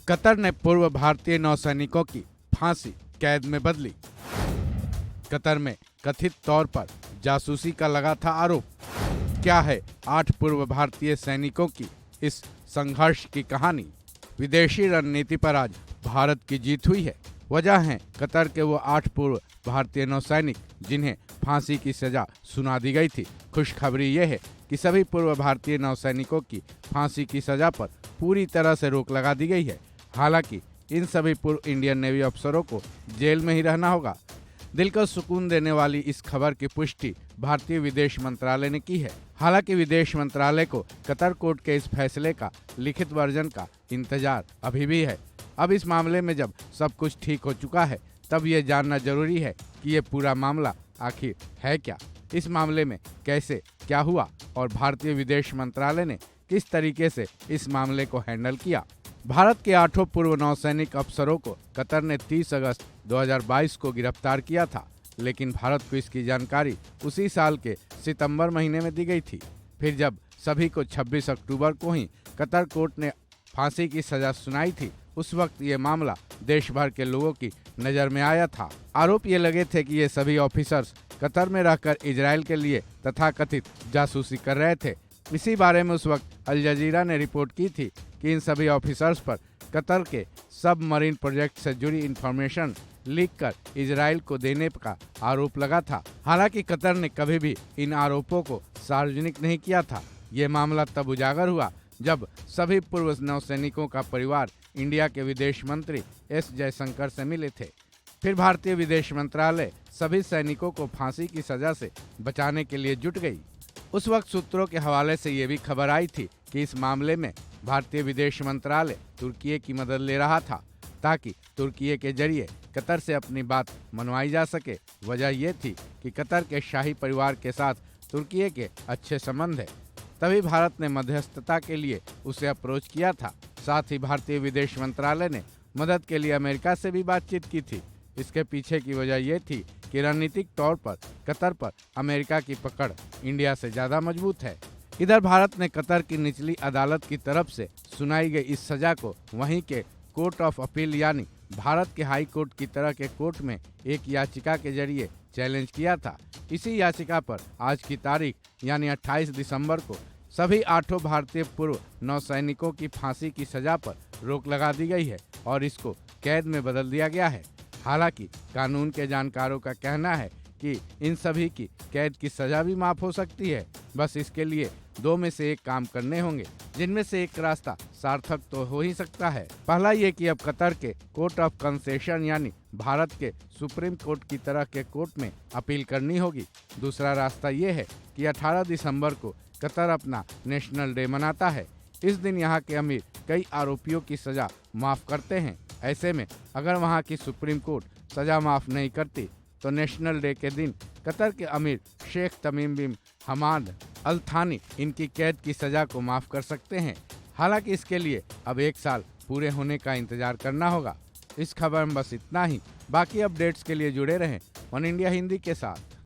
Qatar ने पूर्व भारतीय नौसैनिकों की फांसी कैद में बदली। कतर में कथित तौर पर जासूसी का लगा था आरोप। क्या है 8 पूर्व भारतीय सैनिकों की इस संघर्ष की कहानी। विदेशी रणनीति पर आज भारत की जीत हुई है। वजह है कतर के वो 8 पूर्व भारतीय नौसैनिक जिन्हें फांसी की सजा सुना दी गई थी। खुशखबरी ये है कि सभी पूर्व भारतीय नौसैनिकों की फांसी की सजा पर पूरी तरह से रोक लगा दी गई है। हालांकि इन सभी पूर्व इंडियन नेवी अफसरों को जेल में ही रहना होगा। दिल को सुकून देने वाली इस खबर की पुष्टि भारतीय विदेश मंत्रालय ने की है। हालांकि विदेश मंत्रालय को कतर कोर्ट के इस फैसले का लिखित वर्जन का इंतजार अभी भी है। अब इस मामले में जब सब कुछ ठीक हो चुका है, तब ये जानना जरूरी है कि ये पूरा मामला आखिर है क्या, इस मामले में कैसे क्या हुआ और भारतीय विदेश मंत्रालय ने किस तरीके से इस मामले को हैंडल किया। भारत के 8 पूर्व नौसैनिक अफसरों को कतर ने 30 अगस्त 2022 को गिरफ्तार किया था, लेकिन भारत को इसकी जानकारी उसी साल के सितंबर महीने में दी गई थी। फिर जब सभी को 26 अक्टूबर को ही कतर कोर्ट ने फांसी की सजा सुनाई थी, उस वक्त ये मामला देश भर के लोगों की नज़र में आया था। आरोप ये लगे थे कि ये सभी ऑफिसर्स कतर में रहकर इजराइल के लिए तथाकथित जासूसी कर रहे थे। इसी बारे में उस वक्त अल जजीरा ने रिपोर्ट की थी कि इन सभी ऑफिसर्स पर कतर के सबमरीन प्रोजेक्ट से जुड़ी इंफॉर्मेशन लीक कर इजराइल को देने का आरोप लगा था। हालांकि कतर ने कभी भी इन आरोपों को सार्वजनिक नहीं किया था। ये मामला तब उजागर हुआ जब सभी पूर्व नौसैनिकों का परिवार इंडिया के विदेश मंत्री एस जयशंकर से मिले थे। फिर भारतीय विदेश मंत्रालय सभी सैनिकों को फांसी की सजा से बचाने के लिए जुट गई। उस वक्त सूत्रों के हवाले से ये भी खबर आई थी कि इस मामले में भारतीय विदेश मंत्रालय तुर्की की मदद ले रहा था, ताकि तुर्की के जरिए कतर से अपनी बात मनवाई जा सके। वजह यह थी कि कतर के शाही परिवार के साथ तुर्की के अच्छे संबंध है, तभी भारत ने मध्यस्थता के लिए उसे अप्रोच किया था। साथ ही भारतीय विदेश मंत्रालय ने मदद के लिए अमेरिका से भी बातचीत की थी। इसके पीछे की वजह यह थी कि रणनीतिक तौर पर कतर पर अमेरिका की पकड़ इंडिया से ज़्यादा मजबूत है। इधर भारत ने कतर की निचली अदालत की तरफ से सुनाई गई इस सजा को वहीं के कोर्ट ऑफ अपील यानी भारत के हाई कोर्ट की तरह के कोर्ट में एक याचिका के जरिए चैलेंज किया था। इसी याचिका पर आज की तारीख यानी 28 दिसंबर को सभी 8 भारतीय पूर्व नौसैनिकों की फांसी की सजा पर रोक लगा दी गई है और इसको कैद में बदल दिया गया है। हालांकि कानून के जानकारों का कहना है कि इन सभी की कैद की सजा भी माफ हो सकती है। बस इसके लिए 2 में से एक काम करने होंगे, जिनमें से एक रास्ता सार्थक तो हो ही सकता है। पहला ये कि अब कतर के कोर्ट ऑफ कंसेशन यानी भारत के सुप्रीम कोर्ट की तरह के कोर्ट में अपील करनी होगी। दूसरा रास्ता ये है कि 18 दिसंबर को कतर अपना नेशनल डे मनाता है। इस दिन यहाँ के अमीर कई आरोपियों की सजा माफ करते हैं। ऐसे में अगर वहाँ की सुप्रीम कोर्ट सजा माफ नहीं करती तो नेशनल डे के दिन कतर के अमीर शेख तमीम बिन हमाद अल थानी इनकी कैद की सजा को माफ कर सकते हैं। हालांकि इसके लिए अब 1 साल पूरे होने का इंतजार करना होगा। इस खबर में बस इतना ही। बाकी अपडेट्स के लिए जुड़े रहें वन इंडिया हिंदी के साथ।